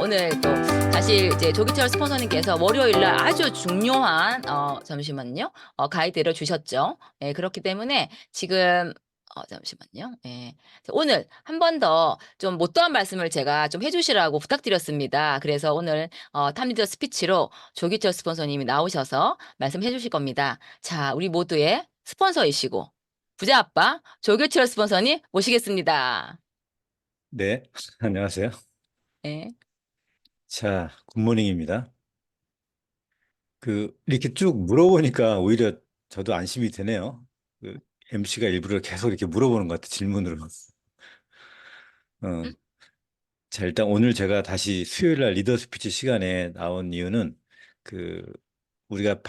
오늘 또 사실 이제 조기철 스폰서님께서 월요일 날 아주 중요한 잠시만요. 가이드를 주셨죠. 예, 그렇기 때문에 지금 잠시만요. 예. 오늘 한 번 더 좀 못다한 말씀을 제가 좀 해주시라고 부탁드렸습니다. 그래서 오늘 탑리더 스피치로 조기철 스폰서님이 나오셔서 말씀해 주실 겁니다. 자, 우리 모두의 스폰서이시고 부자 아빠 조기철 스폰서님 모시겠습니다. 네, 안녕하세요. 예. 자, 굿모닝입니다. 이렇게 쭉 물어보니까 오히려 저도 안심이 되네요. MC가 일부러 계속 이렇게 물어보는 것 같아, 질문으로. 어, 자, 일단 오늘 제가 다시 수요일 날 리더 스피치 시간에 나온 이유는 그, 우리가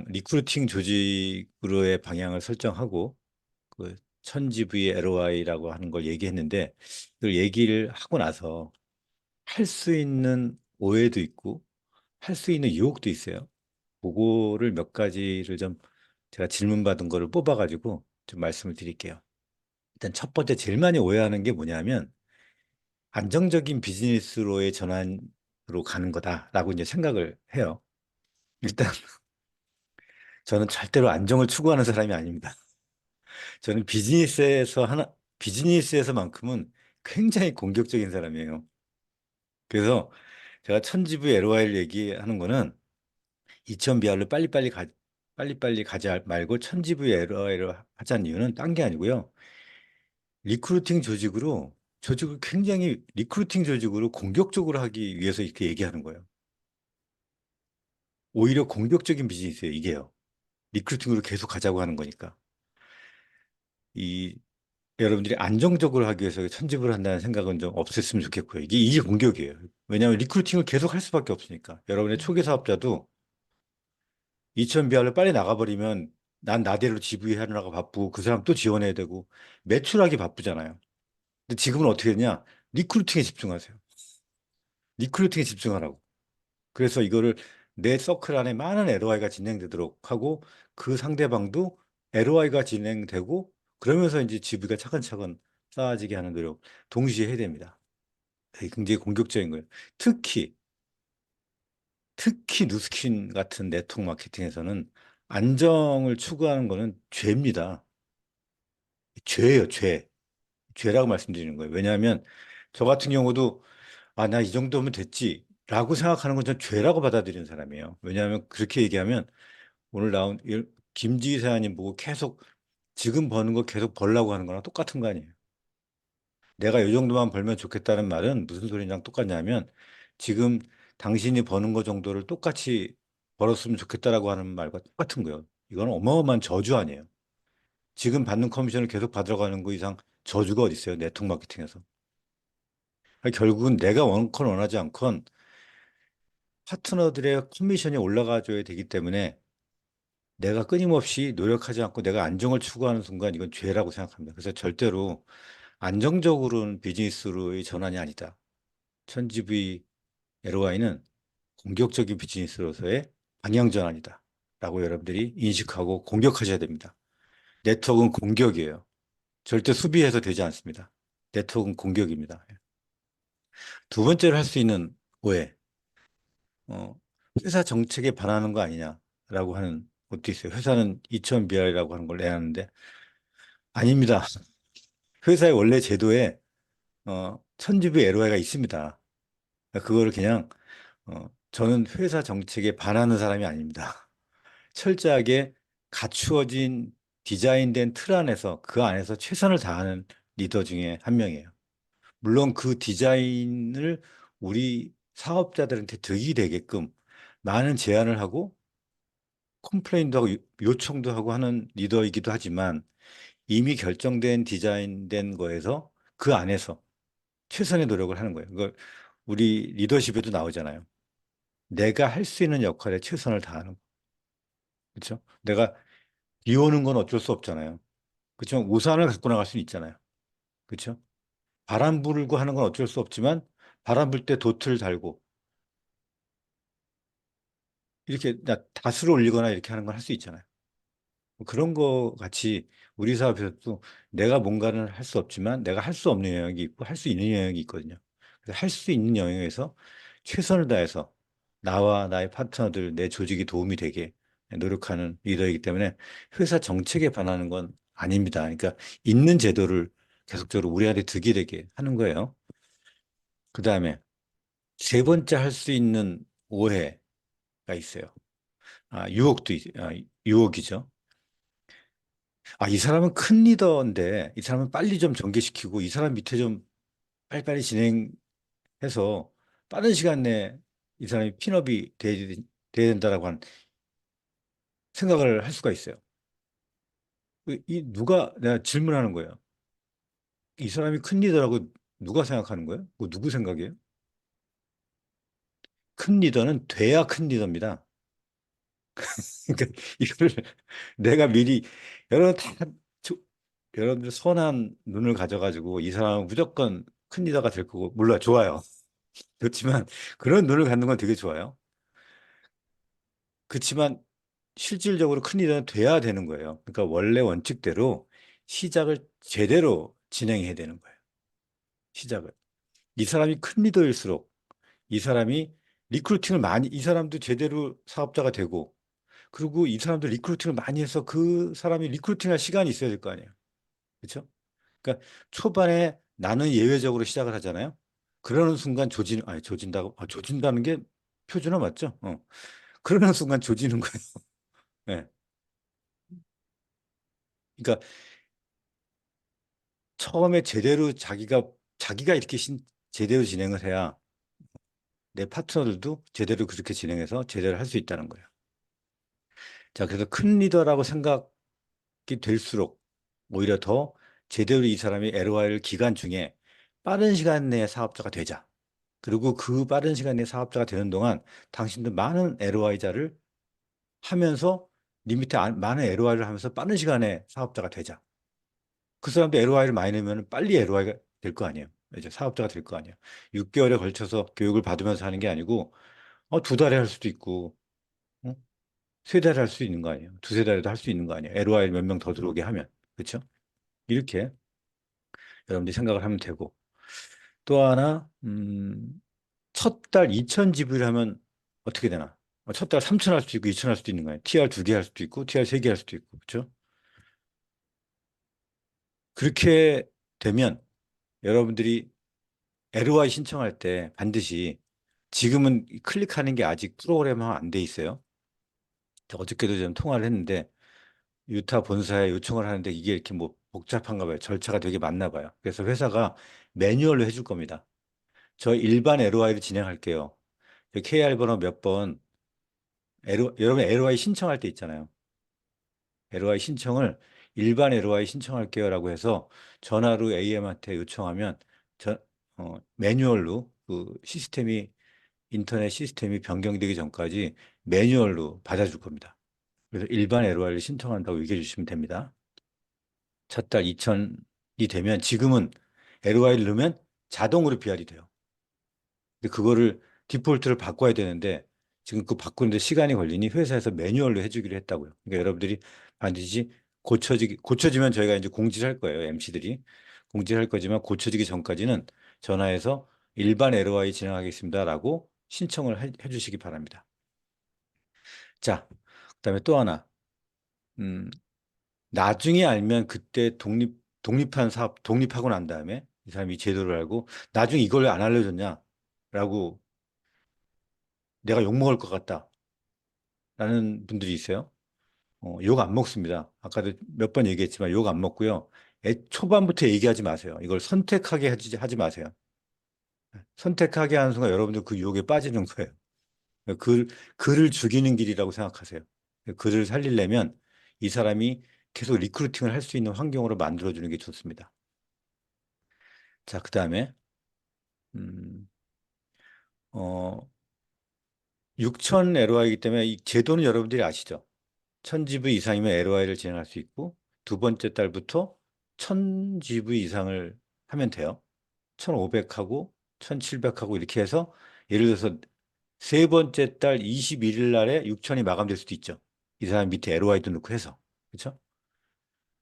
리크루팅 조직으로의 방향을 설정하고, 천지부의 LOI라고 하는 걸 얘기했는데, 이걸 얘기를 하고 나서 할 수 있는 오해도 있고, 할 수 있는 유혹도 있어요. 그거를 몇 가지를 좀 제가 질문 받은 거를 뽑아가지고 좀 말씀을 드릴게요. 일단 첫 번째 제일 많이 오해하는 게 뭐냐면 안정적인 비즈니스로의 전환으로 가는 거다라고 이제 생각을 해요. 일단 저는 절대로 안정을 추구하는 사람이 아닙니다. 저는 비즈니스에서만큼은 굉장히 공격적인 사람이에요. 그래서 제가 천지부 LOI를 얘기하는 거는 2000BR로 빨리빨리 가지 말고 천지부의 LOI를 하자는 이유는 딴 게 아니고요. 리크루팅 조직을 굉장히 리크루팅 조직으로 공격적으로 하기 위해서 이렇게 얘기하는 거예요. 오히려 공격적인 비즈니스예요, 이게요. 리크루팅으로 계속 가자고 하는 거니까. 이 여러분들이 안정적으로 하기 위해서 천집을 한다는 생각은 좀 없었으면 좋겠고요. 이게 공격이에요. 왜냐하면 리크루팅을 계속 할 수밖에 없으니까. 여러분의 초기 사업자도 2000BR로 빨리 나가버리면 난 나대로 GV 하느라고 바쁘고 그 사람 또 지원해야 되고 매출하기 바쁘잖아요. 근데 지금은 어떻게 되냐? 리크루팅에 집중하세요. 리크루팅에 집중하라고. 그래서 이거를 내 서클 안에 많은 LOI가 진행되도록 하고 그 상대방도 LOI가 진행되고 그러면서 이제 GV가 차근차근 쌓아지게 하는 노력 동시에 해야 됩니다. 굉장히 공격적인 거예요. 특히 누스킨 같은 네트워크 마케팅에서는 안정을 추구하는 거는 죄입니다. 죄예요, 죄. 죄라고 말씀드리는 거예요. 왜냐하면 저 같은 경우도 나 이 정도면 됐지 라고 생각하는 건 전 죄라고 받아들이는 사람이에요. 왜냐하면 그렇게 얘기하면 오늘 나온 김지희 사장님 보고 계속 지금 버는 거 계속 벌라고 하는 거랑 똑같은 거 아니에요. 내가 이 정도만 벌면 좋겠다는 말은 무슨 소리랑 똑같냐면 지금 당신이 버는 거 정도를 똑같이 벌었으면 좋겠다라고 하는 말과 똑같은 거예요. 이건 어마어마한 저주 아니에요. 지금 받는 커미션을 계속 받아가는 거 이상 저주가 어디 있어요? 네트워크 마케팅에서. 그러니까 결국은 내가 원건 원하지 않건 파트너들의 커미션이 올라가줘야 되기 때문에 내가 끊임없이 노력하지 않고 내가 안정을 추구하는 순간 이건 죄라고 생각합니다. 그래서 절대로 안정적으로는 비즈니스로의 전환이 아니다. 천지부의 LOI는 공격적인 비즈니스로서의 방향 전환이다. 라고 여러분들이 인식하고 공격하셔야 됩니다. 네트워크는 공격이에요. 절대 수비해서 되지 않습니다. 네트워크는 공격입니다. 두 번째로 할 수 있는 오해. 어, 회사 정책에 반하는 거 아니냐라고 하는 것도 있어요. 회사는 2000BR이라고 하는 걸 내야 하는데 아닙니다. 회사의 원래 제도에 천지부 LOI가 있습니다. 그거를 그냥 저는 회사 정책에 반하는 사람이 아닙니다. 철저하게 갖추어진 디자인된 틀 안에서 그 안에서 최선을 다하는 리더 중에 한 명이에요. 물론 그 디자인을 우리 사업자들한테 득이 되게끔 많은 제안을 하고 컴플레인도 하고 요청도 하고 하는 리더이기도 하지만 이미 결정된 디자인된 거에서 그 안에서 최선의 노력을 하는 거예요. 그걸 우리 리더십에도 나오잖아요. 내가 할 수 있는 역할에 최선을 다하는 거. 그렇죠? 내가 비 오는 건 어쩔 수 없잖아요. 그렇죠? 우산을 갖고 나갈 수는 있잖아요. 그렇죠? 바람 불고 하는 건 어쩔 수 없지만 바람 불 때 도트를 달고 이렇게 닷을 올리거나 이렇게 하는 건 할 수 있잖아요. 뭐 그런 거 같이 우리 사업에서도 내가 뭔가를 할 수 없지만 내가 할 수 없는 영역이 있고 할 수 있는 영역이 있거든요. 그래서 할 수 있는 영역에서 최선을 다해서 나와 나의 파트너들, 내 조직이 도움이 되게 노력하는 리더이기 때문에 회사 정책에 반하는 건 아닙니다. 그러니까 있는 제도를 계속적으로 우리한테 득이 되게 하는 거예요. 그 다음에 세 번째 할 수 있는 오해가 있어요. 유혹이죠. 이 사람은 큰 리더인데 이 사람은 빨리 좀 전개시키고 이 사람 밑에 좀 빨리빨리 진행해서 빠른 시간 내에 이 사람이 핀업이 돼야 된다라고 한 생각을 할 수가 있어요. 내가 질문하는 거예요. 이 사람이 큰 리더라고 누가 생각하는 거예요? 누구 생각이에요? 큰 리더는 돼야 큰 리더입니다. 그러니까 이거를 내가 미리 여러분 다 저- 여러분들 선한 눈을 가져가지고 이 사람은 무조건 큰 리더가 될 거고 물론 좋아요. 좋지만 그런 눈을 갖는 건 되게 좋아요. 그렇지만 실질적으로 큰 리더는 돼야 되는 거예요. 그러니까 원래 원칙대로 시작을 제대로 진행해야 되는 거예요. 시작을. 이 사람이 큰 리더일수록 이 사람도 제대로 사업자가 되고 그리고 이 사람도 리크루팅을 많이 해서 그 사람이 리크루팅할 시간이 있어야 될 거 아니에요. 그렇죠? 그러니까 초반에 나는 예외적으로 시작을 하잖아요. 그러는 순간 조진다는 게 표준어 맞죠? 그러는 순간 조지는 거예요. 네. 그러니까 처음에 자기가 이렇게 제대로 진행을 해야 내 파트너들도 제대로 그렇게 진행해서 제대로 할 수 있다는 거예요. 자, 그래서 큰 리더라고 생각이 될수록 오히려 더 제대로 이 사람이 LOI를 기간 중에 빠른 시간 내에 사업자가 되자. 그리고 그 빠른 시간 내에 사업자가 되는 동안 당신도 많은 LOI자를 하면서 많은 LOI를 하면서 빠른 시간에 사업자가 되자. 그 사람도 LOI를 많이 내면 빨리 LOI가 될 거 아니에요. 이제 사업자가 될 거 아니에요. 6개월에 걸쳐서 교육을 받으면서 하는 게 아니고 2달에 할 수도 있고 어? 3달에 할 수 있는 거 아니에요. 두세 달에도 할 수 있는 거 아니에요. LOI 몇 명 더 들어오게 하면. 그렇죠? 이렇게 여러분들이 생각을 하면 되고 또 하나 첫 달 2천 지불하면 어떻게 되나? 첫 달 3천 할 수도 있고 2천 할 수도 있는 거예요. TR 2개 할 수도 있고 TR 3개 할 수도 있고 그렇죠? 그렇게 되면 여러분들이 LOI 신청할 때 반드시 지금은 클릭하는 게 아직 프로그램화 안 돼 있어요. 어저께도 좀 통화를 했는데 유타 본사에 요청을 하는데 이게 이렇게 뭐 복잡한가 봐요. 절차가 되게 많나 봐요. 그래서 회사가 매뉴얼로 해줄 겁니다. 저 일반 LOI를 진행할게요. KR 번호 몇 번, 여러분 LOI 신청할 때 있잖아요. LOI 신청을 일반 LOI 신청할게요라고 해서 전화로 AM한테 요청하면 매뉴얼로 그 인터넷 시스템이 변경되기 전까지 매뉴얼로 받아줄 겁니다. 그래서 일반 LOI를 신청한다고 얘기해 주시면 됩니다. 첫 달 2천이 되면 지금은 LOI를 넣으면 자동으로 BR이 돼요. 근데 그거를 디폴트를 바꿔야 되는데 지금 그 바꾸는데 시간이 걸리니 회사에서 매뉴얼로 해주기로 했다고요. 그러니까 여러분들이 반드시 고쳐지면 저희가 이제 공지를 할 거예요. MC들이 공지를 할 거지만 고쳐지기 전까지는 전화해서 일반 LOI 진행하겠습니다라고 신청을 해주시기 바랍니다. 자, 그다음에 또 하나, 음, 나중에 알면 그때 독립하고 난 다음에 이 사람이 제도를 알고 나중에 이걸 왜 안 알려줬냐라고 내가 욕먹을 것 같다라는 분들이 있어요. 욕 안 먹습니다. 아까도 몇 번 얘기했지만 욕 안 먹고요. 초반부터 얘기하지 마세요. 이걸 선택하게 하지 마세요. 선택하게 하는 순간 여러분들 그 유혹에 빠지는 거예요. 글, 글을 죽이는 길이라고 생각하세요. 글을 살리려면 이 사람이 계속 리크루팅을 할 수 있는 환경으로 만들어주는 게 좋습니다. 자, 그 다음에, 음, 어, 6천 LOI이기 때문에 이 제도는 여러분들이 아시죠? 1000GV 이상이면 LOI를 진행할 수 있고, 두 번째 달부터 1000GV 이상을 하면 돼요. 1500하고 1700하고 이렇게 해서 예를 들어서 세 번째 달 21일 날에 6천이 마감될 수도 있죠. 이 사람 밑에 LOI도 넣고 해서. 그렇죠?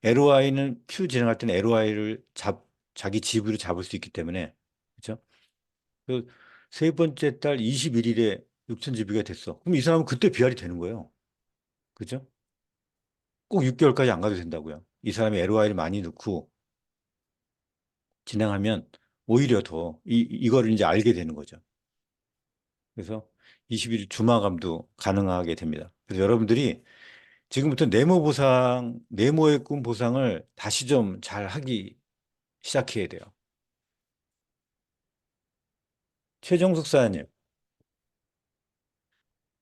LOI는 큐 진행할 때는 LOI를 자기 지분으로 잡을 수 있기 때문에 그렇죠? 세 번째 달 21일에 6,000GB가 됐어. 그럼 이 사람은 그때 BR이 되는 거예요. 그죠? 꼭 6개월까지 안 가도 된다고요. 이 사람이 LOI를 많이 넣고 진행하면 오히려 더 이거를 이제 알게 되는 거죠. 그래서 21일 주마감도 가능하게 됩니다. 그래서 여러분들이 지금부터 네모 보상, 네모의 꿈 보상을 다시 좀 잘 하기 시작해야 돼요. 최정숙 사님,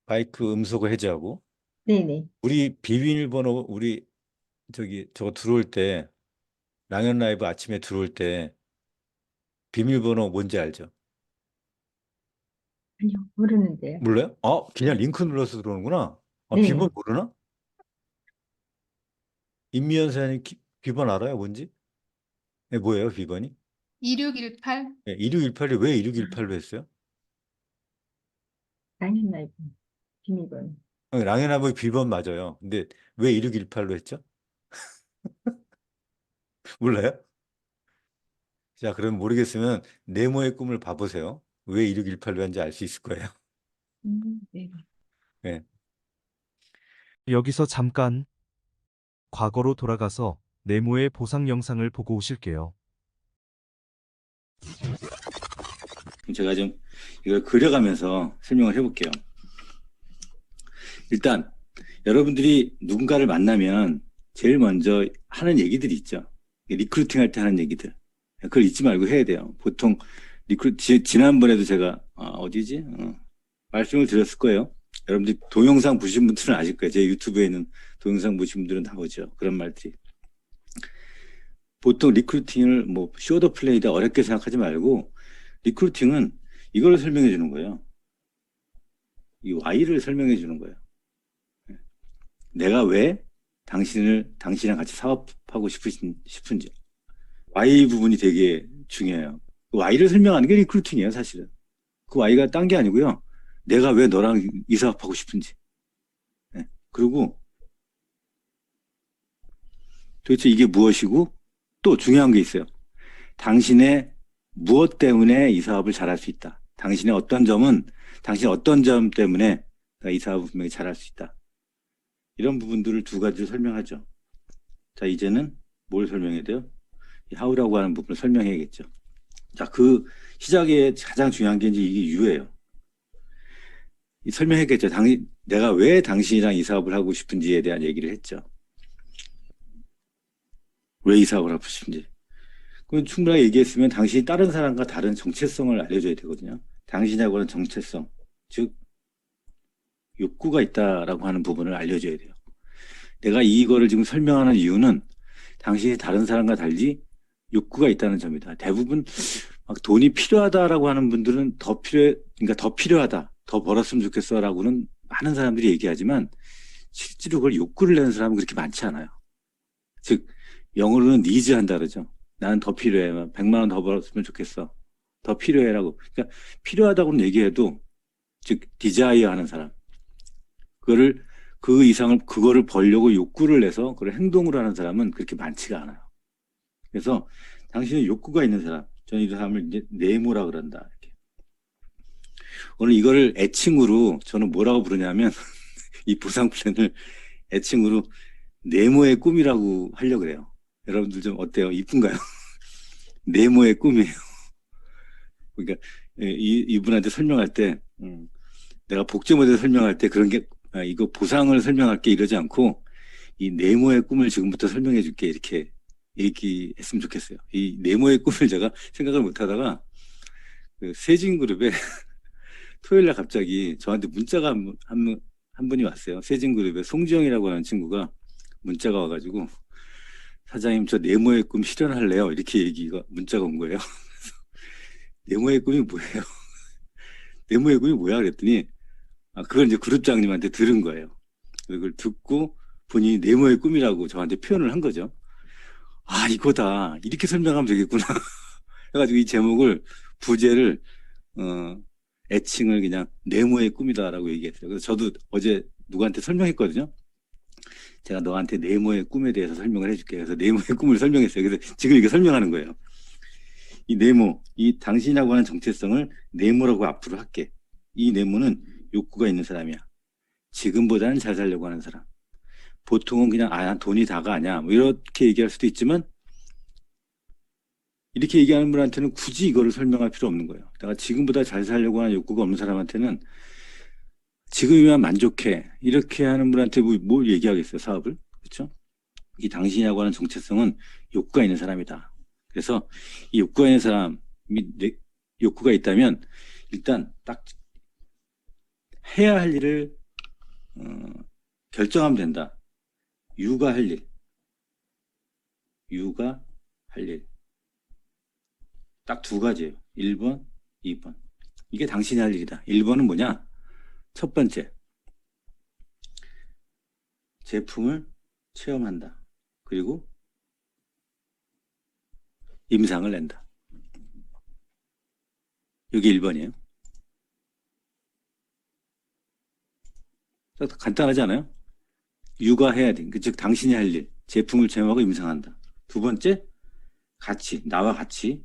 마이크 음소거 해제하고, 네네. 우리 비밀번호, 우리 저거 들어올 때, 랑연 라이브 아침에 들어올 때, 비밀번호 뭔지 알죠? 아니요, 모르는데요. 몰라요? 그냥 링크 눌러서 들어오는구나. 비번 네. 모르나? 임미연 사장님 비번 알아요? 뭔지? 네, 뭐예요, 비번이? 2618? 네, 2618이 왜 2618로 했어요? 라인 라이브 비밀번호. 랑연아버지 비번 맞아요. 근데 왜 2618로 했죠? 몰라요? 자, 그럼 모르겠으면 네모의 꿈을 봐보세요. 왜 2618로 한지 알 수 있을 거예요. 네. 네. 여기서 잠깐 과거로 돌아가서 네모의 보상 영상을 보고 오실게요. 제가 좀 이걸 그려가면서 설명을 해볼게요. 일단 여러분들이 누군가를 만나면 제일 먼저 하는 얘기들이 있죠. 리크루팅 할 때 하는 얘기들. 그걸 잊지 말고 해야 돼요. 보통 지난번에도 제가 어디지? 말씀을 드렸을 거예요. 여러분들이 동영상 보신 분들은 아실 거예요. 제 유튜브에 있는 동영상 보신 분들은 다 보죠. 그런 말들이. 보통 리크루팅을 뭐 쇼더 플레이다 어렵게 생각하지 말고 리크루팅은 이걸 설명해 주는 거예요. 이 Y를 설명해 주는 거예요. 내가 왜 당신이랑 같이 사업하고 싶은지. Y 부분이 되게 중요해요. 그 Y를 설명하는 게 리크루팅이에요, 사실은. 그 Y가 딴 게 아니고요. 내가 왜 너랑 이 사업하고 싶은지. 네. 그리고 도대체 이게 무엇이고 또 중요한 게 있어요. 당신의 무엇 때문에 이 사업을 잘할 수 있다. 당신의 어떤 점 때문에 이 사업을 분명히 잘할 수 있다. 이런 부분들을 두 가지를 설명하죠. 자, 이제는 뭘 설명해야 돼요? 이 how라고 하는 부분을 설명해야겠죠. 자, 그 시작에 가장 중요한 게 이제 이게 U예요. 설명했겠죠. 내가 왜 당신이랑 이 사업을 하고 싶은지에 대한 얘기를 했죠. 왜 이 사업을 하고 싶은지. 그건 충분하게 얘기했으면 당신이 다른 사람과 다른 정체성을 알려줘야 되거든요. 당신하고 하는 정체성, 즉 욕구가 있다라고 하는 부분을 알려줘야 돼요. 내가 이거를 지금 설명하는 이유는 당신이 다른 사람과 달리 욕구가 있다는 점이다. 대부분 막 돈이 필요하다라고 하는 분들은 더 필요하다, 더 벌었으면 좋겠어라고는 많은 사람들이 얘기하지만 실제로 그걸 욕구를 내는 사람은 그렇게 많지 않아요. 즉 영어로는 니즈 한다 그러죠. 나는 더 필요해. 100만 원 더 벌었으면 좋겠어. 더 필요해라고. 그러니까 필요하다고는 얘기해도 즉 디자이어 하는 사람. 그거를 벌려고 욕구를 내서 그걸 행동으로 하는 사람은 그렇게 많지가 않아요. 그래서 당신은 욕구가 있는 사람, 저는 이 사람을 이제 네모라 그런다. 이렇게. 오늘 이거를 애칭으로 저는 뭐라고 부르냐면 이 보상 플랜을 애칭으로 네모의 꿈이라고 하려고 그래요. 여러분들 좀 어때요? 이쁜가요? 네모의 꿈이에요. 그러니까 이분한테 설명할 때 내가 복제 모델 설명할 때 그런 게 이거 보상을 설명할게 이러지 않고 이 네모의 꿈을 지금부터 설명해 줄게 이렇게 얘기했으면 좋겠어요. 이 네모의 꿈을 제가 생각을 못 하다가 그 세진그룹에 토요일 날 갑자기 저한테 문자가 한 분이 왔어요. 세진그룹에 송지영이라고 하는 친구가 문자가 와가지고 사장님 저 네모의 꿈 실현할래요? 이렇게 문자가 온 거예요. 네모의 꿈이 뭐예요? 네모의 꿈이 뭐야? 그랬더니 그걸 이제 그룹장님한테 들은 거예요. 그걸 듣고 본인이 네모의 꿈이라고 저한테 표현을 한 거죠. 이거다. 이렇게 설명하면 되겠구나. 해가지고 이 제목을 부제를 애칭을 그냥 네모의 꿈이다라고 얘기했어요. 그래서 저도 어제 누구한테 설명했거든요. 제가 너한테 네모의 꿈에 대해서 설명을 해줄게. 그래서 네모의 꿈을 설명했어요. 그래서 지금 이게 설명하는 거예요. 이 네모, 이 당신이라고 하는 정체성을 네모라고 앞으로 할게. 이 네모는 욕구가 있는 사람이야. 지금보다는 잘 살려고 하는 사람. 보통은 그냥 돈이 다가 아니야. 뭐 이렇게 얘기할 수도 있지만 이렇게 얘기하는 분한테는 굳이 이거를 설명할 필요 없는 거예요. 내가 지금보다 잘 살려고 하는 욕구가 없는 사람한테는 지금이면 만족해. 이렇게 하는 분한테 뭘 얘기하겠어요, 사업을. 그렇죠? 이 당신이라고 하는 정체성은 욕구가 있는 사람이다. 그래서 이 욕구가 있는 사람이 욕구가 있다면 일단 딱 해야 할 일을 결정하면 된다. 유가 할 일. 유가 할 일. 딱 두 가지예요. 1번, 2번. 이게 당신이 할 일이다. 1번은 뭐냐? 첫 번째, 제품을 체험한다. 그리고 임상을 낸다. 이게 1번이에요. 간단하지 않아요? 육아해야 돼. 즉 당신이 할 일, 제품을 체험하고 임상한다. 두 번째, 나와 같이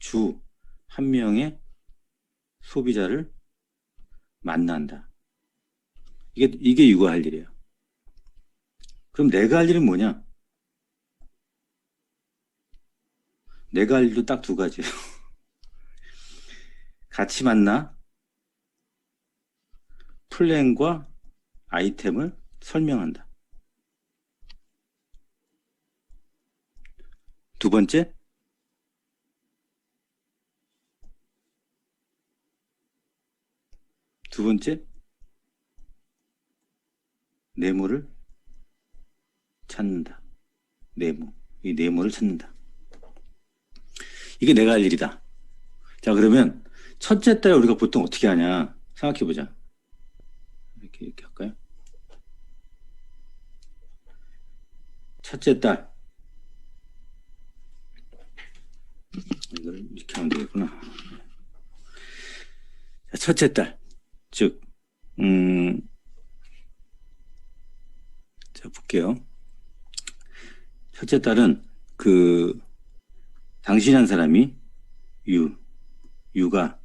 주 한 명의 소비자를 만난다. 이게 육아할 일이에요. 그럼 내가 할 일은 뭐냐? 내가 할 일도 딱 두 가지예요. 같이 만나 플랜과 아이템을 설명한다. 두 번째, 네모를 찾는다. 이 네모를 찾는다. 이게 내가 할 일이다. 자, 그러면 첫째 딸 우리가 보통 어떻게 하냐? 생각해보자. 이렇게 할까요? 첫째 딸. 이걸 이렇게 하면 되겠구나. 자, 첫째 딸. 즉, 자, 볼게요. 첫째 딸은 당신이라는 사람이 유가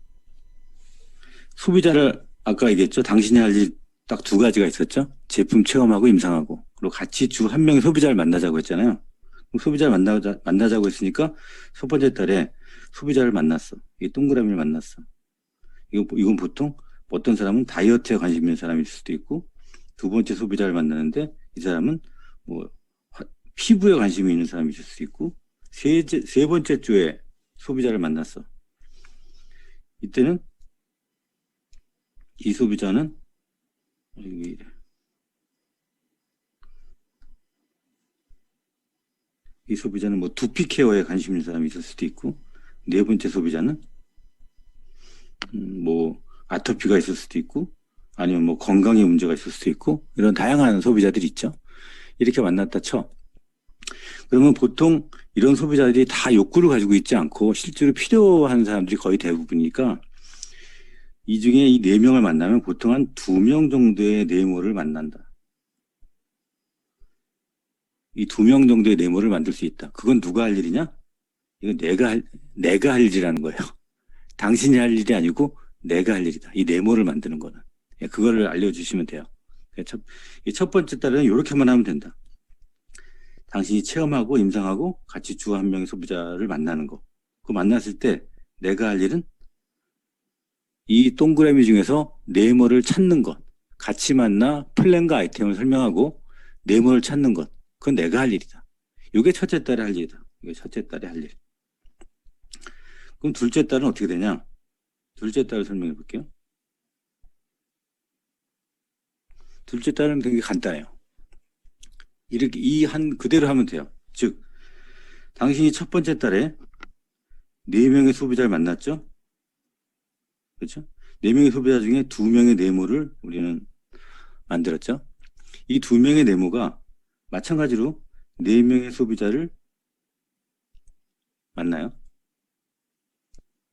소비자를 아까 얘기했죠. 당신이 할 일 딱 두 가지가 있었죠. 제품 체험하고 임상하고. 그리고 같이 주 한 명의 소비자를 만나자고 했잖아요. 소비자를 만나자고 했으니까 첫 번째 달에 소비자를 만났어. 이 동그라미를 만났어. 이건 보통 어떤 사람은 다이어트에 관심 있는 사람일 수도 있고 두 번째 소비자를 만나는데 이 사람은 뭐 피부에 관심이 있는 사람일 수도 있고 세 번째 주에 소비자를 만났어. 이때는 이 소비자는 뭐 두피 케어에 관심 있는 사람이 있을 수도 있고 네 번째 소비자는 뭐 아토피가 있을 수도 있고 아니면 뭐 건강에 문제가 있을 수도 있고 이런 다양한 소비자들이 있죠. 이렇게 만났다 쳐. 그러면 보통 이런 소비자들이 다 욕구를 가지고 있지 않고 실제로 필요한 사람들이 거의 대부분이니까 이 중에 이 네 명을 만나면 보통 한 2명 정도의 네모를 만난다. 이 2명 정도의 네모를 만들 수 있다. 그건 누가 할 일이냐? 이건 내가 할 일이라는 거예요. 당신이 할 일이 아니고 내가 할 일이다. 이 네모를 만드는 거는. 그거를 알려주시면 돼요. 첫 번째 달에는 이렇게만 하면 된다. 당신이 체험하고 임상하고 같이 주 한 명의 소비자를 만나는 거. 그 만났을 때 내가 할 일은 이 동그라미 중에서 네모를 찾는 것. 같이 만나 플랜과 아이템을 설명하고 네모를 찾는 것. 그건 내가 할 일이다. 이게 첫째 딸의 할 일이다. 이게 첫째 딸의 할 일. 그럼 둘째 딸은 어떻게 되냐? 둘째 딸을 설명해 볼게요. 둘째 딸은 되게 간단해요. 이렇게 그대로 하면 돼요. 즉, 당신이 첫 번째 달에 4명의 소비자를 만났죠? 그렇죠? 4명의 소비자 중에 2명의 네모를 우리는 만들었죠? 이 2명의 네모가 마찬가지로 4명의 소비자를 만나요.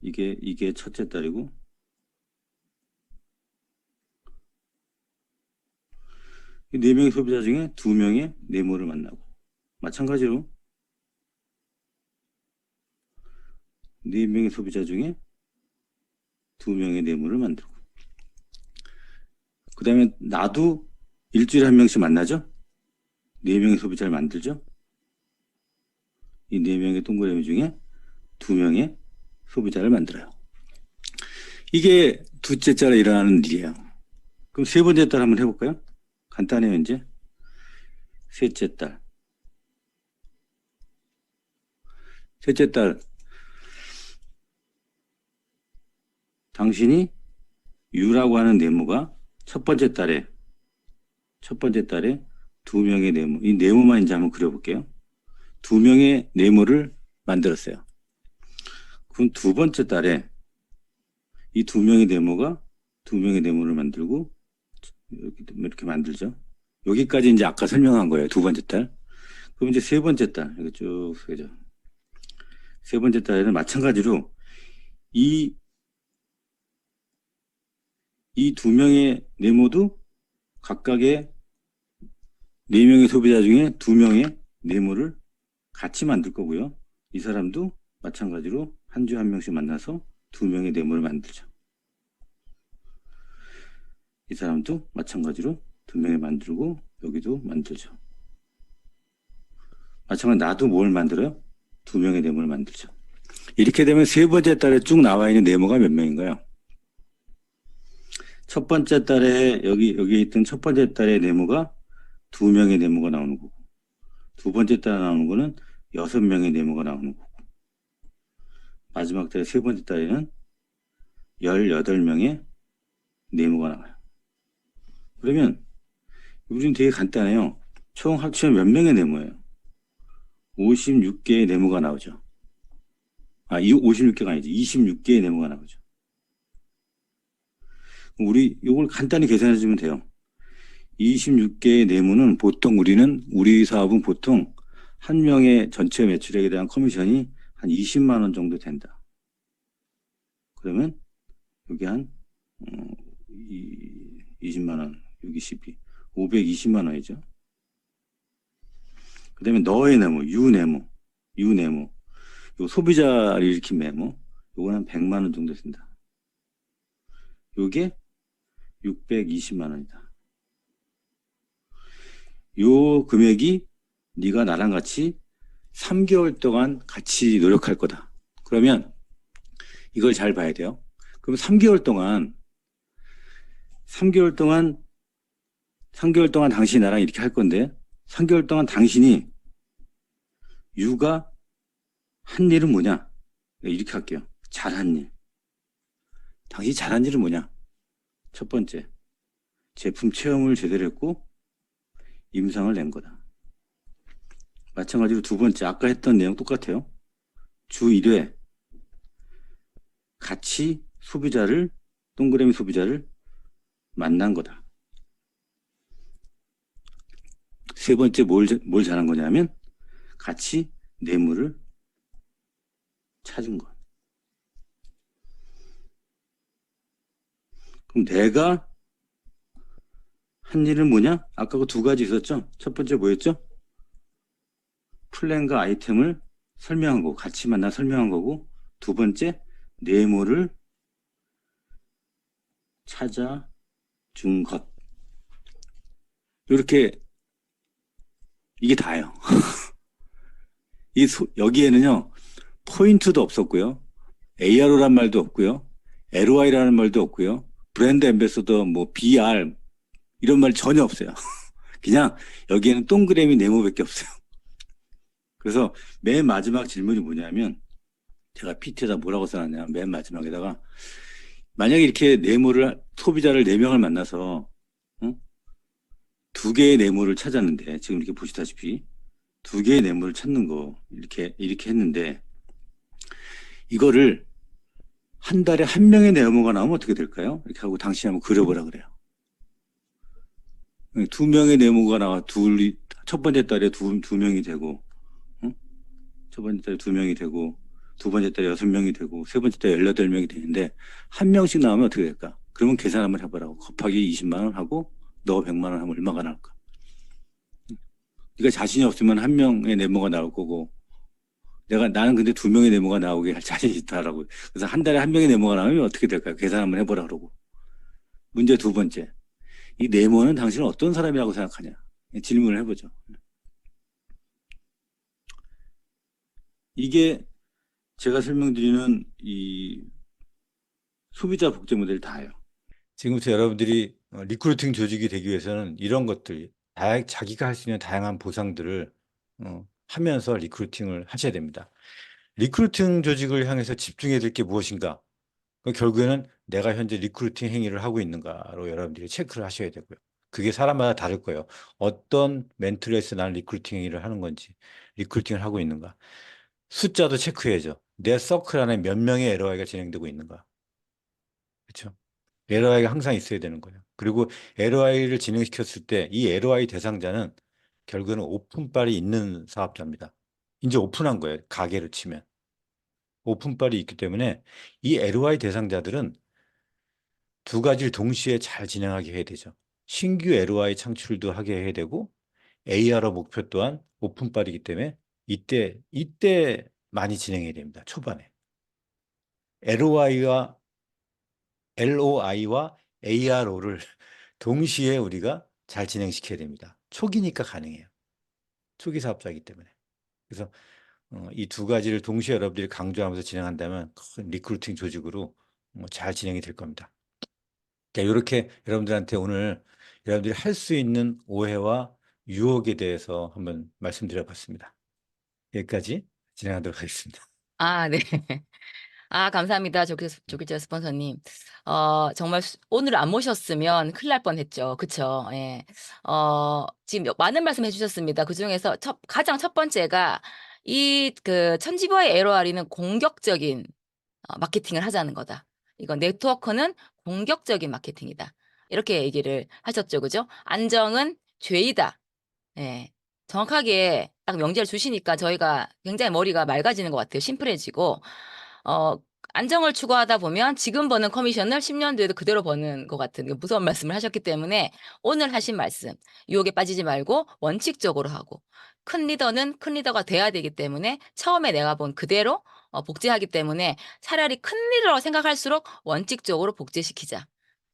이게 첫째 달이고, 이 4명의 소비자 중에 2명의 네모를 만나고, 마찬가지로 4명의 소비자 중에 2명의 뇌물을 만들고. 그 다음에 나도 일주일에 1명씩 만나죠? 4명의 소비자를 만들죠? 이 4명의 동그라미 중에 2명의 소비자를 만들어요. 이게 둘째 달에 일어나는 일이에요. 그럼 세 번째 달 한번 해볼까요? 간단해요, 이제. 셋째 달. 셋째 달. 당신이 U라고 하는 네모가 첫 번째 달에 2명의 네모. 이 네모만 이제 한번 그려볼게요. 2명의 네모를 만들었어요. 그럼 두 번째 달에 이 2명의 네모가 2명의 네모를 만들고 이렇게 만들죠. 여기까지 이제 아까 설명한 거예요. 두 번째 달. 그럼 이제 세 번째 달. 이거 쭉 쓰죠. 세 번째 달에는 마찬가지로 이 2명의 네모도 각각의 4명의 소비자 중에 2명의 네모를 같이 만들 거고요. 이 사람도 마찬가지로 한 주에 1명씩 만나서 2명의 네모를 만들죠. 이 사람도 마찬가지로 2명을 만들고 여기도 만들죠. 마찬가지로 나도 뭘 만들어요? 2명의 네모를 만들죠. 이렇게 되면 세 번째 달에 쭉 나와 있는 네모가 몇 명인가요? 첫 번째 달에 여기에 있던 첫 번째 달의 네모가 2명의 네모가 나오는 거고, 두 번째 달에 나오는 거는 6명의 네모가 나오는 거고, 마지막 달에 세 번째 달에는 18명의 네모가 나와요. 그러면 우리는 되게 간단해요. 총 합치면 몇 명의 네모예요? 56개의 네모가 나오죠. 56개가 아니지. 26개의 네모가 나오죠. 우리 이걸 간단히 계산해 주면 돼요. 26개의 네모는 보통 우리 사업은 보통 한 명의 전체 매출액에 대한 커미션이 한 20만 원 정도 된다. 그러면 여기 한 20만 원, 여기 12, 520만 원이죠. 그 다음에 너의 네모, 유 네모, 요 소비자를 일으킨 네모, 요건 한 100만 원 정도 된다. 요게 620만 원이다. 요 금액이 네가 나랑 같이 3개월 동안 같이 노력할 거다. 그러면 이걸 잘 봐야 돼요. 그럼 3개월 동안 당신이 나랑 이렇게 할 건데 3개월 동안 당신이 유가 한 일은 뭐냐? 이렇게 할게요. 잘한 일. 당신이 잘한 일은 뭐냐? 첫 번째, 제품 체험을 제대로 했고 임상을 낸 거다. 마찬가지로 두 번째, 아까 했던 내용 똑같아요. 주 1회 같이 동그라미 소비자를 만난 거다. 세 번째, 뭘 잘한 거냐면 같이 뇌물을 찾은 것. 그럼 내가 한 일은 뭐냐? 아까 그 두 가지 있었죠? 첫 번째 뭐였죠? 플랜과 아이템을 설명한 거고, 같이 만나 설명한 거고, 두 번째, 뇌물을 찾아준 것. 이렇게, 이게 다예요. 여기에는요, 포인트도 없었고요, ARO란 말도 없고요, LOI라는 말도 없고요, 브랜드 앰베서더, BR, 이런 말 전혀 없어요. 그냥 여기에는 동그라미 네모밖에 없어요. 그래서 맨 마지막 질문이 뭐냐면, 제가 PT에다 뭐라고 써놨냐, 맨 마지막에다가, 만약에 이렇게 소비자를 4명을 만나서, 2개의 네모를 찾았는데, 지금 이렇게 보시다시피, 2개의 네모를 찾는 거, 이렇게 했는데, 이거를 한 달에 1명의 네모가 나오면 어떻게 될까요? 이렇게 하고 당신이 한번 그려보라 그래요. 2명의 네모가 나와, 첫 번째 달에 2명이 되고, 첫 번째 달에 2명이 되고, 두 번째 달에 6명이 되고, 세 번째 달에 18명이 되는데, 1명씩 나오면 어떻게 될까? 그러면 계산 한번 해보라고. 곱하기 20만 원 하고, 너 100만 원 하면 얼마가 나올까? 네가 자신이 없으면 1명의 네모가 나올 거고, 나는 근데 2명의 네모가 나오게 할 자신이 있다라고. 그래서 한 달에 1명의 네모가 나오면 어떻게 될까요? 계산 한번 해보라 그러고. 문제 2번째. 이 네모는 당신은 어떤 사람이라고 생각하냐? 질문을 해보죠. 이게 제가 설명드리는 이 소비자 복제 모델 다예요. 지금부터 여러분들이 리크루팅 조직이 되기 위해서는 이런 것들, 자기가 할 수 있는 다양한 보상들을 하면서 리크루팅을 하셔야 됩니다. 리크루팅 조직을 향해서 집중해야 될 게 무엇인가? 결국에는 내가 현재 리크루팅 행위를 하고 있는가로 여러분들이 체크를 하셔야 되고요. 그게 사람마다 다를 거예요. 어떤 멘트를 해서 나는 리크루팅 행위를 하는 건지, 리크루팅을 하고 있는가. 숫자도 체크해야죠. 내 서클 안에 몇 명의 LOI가 진행되고 있는가. 그렇죠? LOI가 항상 있어야 되는 거예요. 그리고 LOI를 진행시켰을 때 이 LOI 대상자는 결국에는 오픈빨이 있는 사업자입니다. 이제 오픈한 거예요. 가게를 치면. 오픈빨이 있기 때문에 이 LOI 대상자들은 2가지를 동시에 잘 진행하게 해야 되죠. 신규 LOI 창출도 하게 해야 되고 ARR 목표 또한 오픈빨이기 때문에 이때 많이 진행해야 됩니다. 초반에. LOI와 ARO를 동시에 우리가 잘 진행시켜야 됩니다. 초기니까 가능해요. 초기 사업자이기 때문에. 그래서 이 2가지를 동시에 여러분들이 강조하면서 진행한다면 큰 리크루팅 조직으로 잘 진행이 될 겁니다. 이렇게 여러분들한테 오늘 여러분들이 할 수 있는 오해와 유혹에 대해서 한번 말씀드려봤습니다. 여기까지 진행하도록 하겠습니다. 아, 네. 아, 감사합니다. 조길자 스폰서님. 정말 오늘 안 모셨으면 큰일 날 뻔했죠. 그쵸? 예. 지금 많은 말씀 해주셨습니다. 그 중에서 가장 첫 번째가 천지부와의 LOR는 공격적인 마케팅을 하자는 거다. 이건 네트워커는 공격적인 마케팅이다. 이렇게 얘기를 하셨죠. 그죠? 안정은 죄이다. 예. 정확하게 딱 명제를 주시니까 저희가 굉장히 머리가 맑아지는 것 같아요. 심플해지고. 안정을 추구하다 보면 지금 버는 커미션을 10년 뒤에도 그대로 버는 것 같은 무서운 말씀을 하셨기 때문에 오늘 하신 말씀, 유혹에 빠지지 말고 원칙적으로 하고 큰 리더는 큰 리더가 돼야 되기 때문에 처음에 내가 본 그대로 복제하기 때문에 차라리 큰 리더라고 생각할수록 원칙적으로 복제시키자.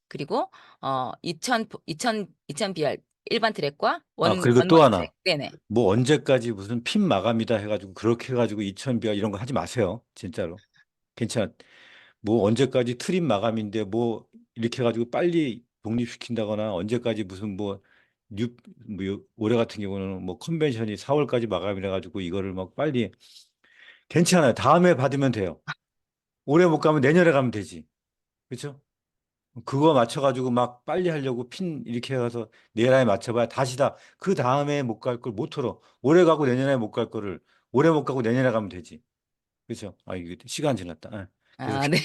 그리고 2000BR 일반 트랙과 그리고 또 원머니 하나. 트랙. 네네. 뭐 언제까지 무슨 핀 마감이다 해가지고 그렇게 해가지고 2000비야 이런 거 하지 마세요. 진짜로. 괜찮아. 뭐 언제까지 트림 마감인데 뭐 이렇게 해가지고 빨리 독립시킨다거나 언제까지 무슨 올해 같은 경우는 뭐 컨벤션이 4월까지 마감이라 가지고 이거를 막 빨리 괜찮아요. 다음에 받으면 돼요. 올해 못 가면 내년에 가면 되지. 그렇죠? 그거 맞춰가지고 막 빨리 하려고 핀 이렇게 해서 내라에 맞춰봐야 다시다. 그 다음에 못 갈 걸 못 털어. 올해 가고 내년에 못 갈 거를 올해 못 가고 내년에 가면 되지. 그렇죠? 이게 시간 지났다. 예. 아, 네.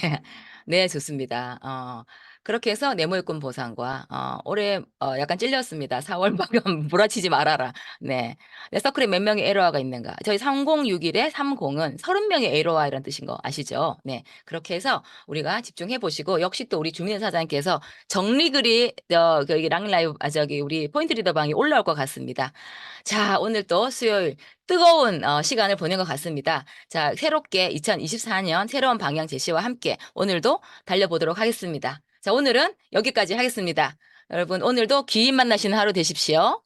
네, 좋습니다. 그렇게 해서 네모일꾼 보상과 올해 약간 찔렸습니다. 4월 마감 몰아치지 말아라. 네. 네, 서클에 몇 명의 에러와가 있는가? 저희 3061에 30은 30명의 에러와이라는 뜻인 거 아시죠? 네. 그렇게 해서 우리가 집중해 보시고 역시 또 우리 주민회 사장님께서 정리글이 여기 랑라이브 우리 포인트 리더방에 올라올 것 같습니다. 자, 오늘 또 수요일 뜨거운 시간을 보낸 것 같습니다. 자, 새롭게 2024년 새로운 방향 제시와 함께 오늘도 달려보도록 하겠습니다. 자, 오늘은 여기까지 하겠습니다. 여러분, 오늘도 귀인 만나시는 하루 되십시오.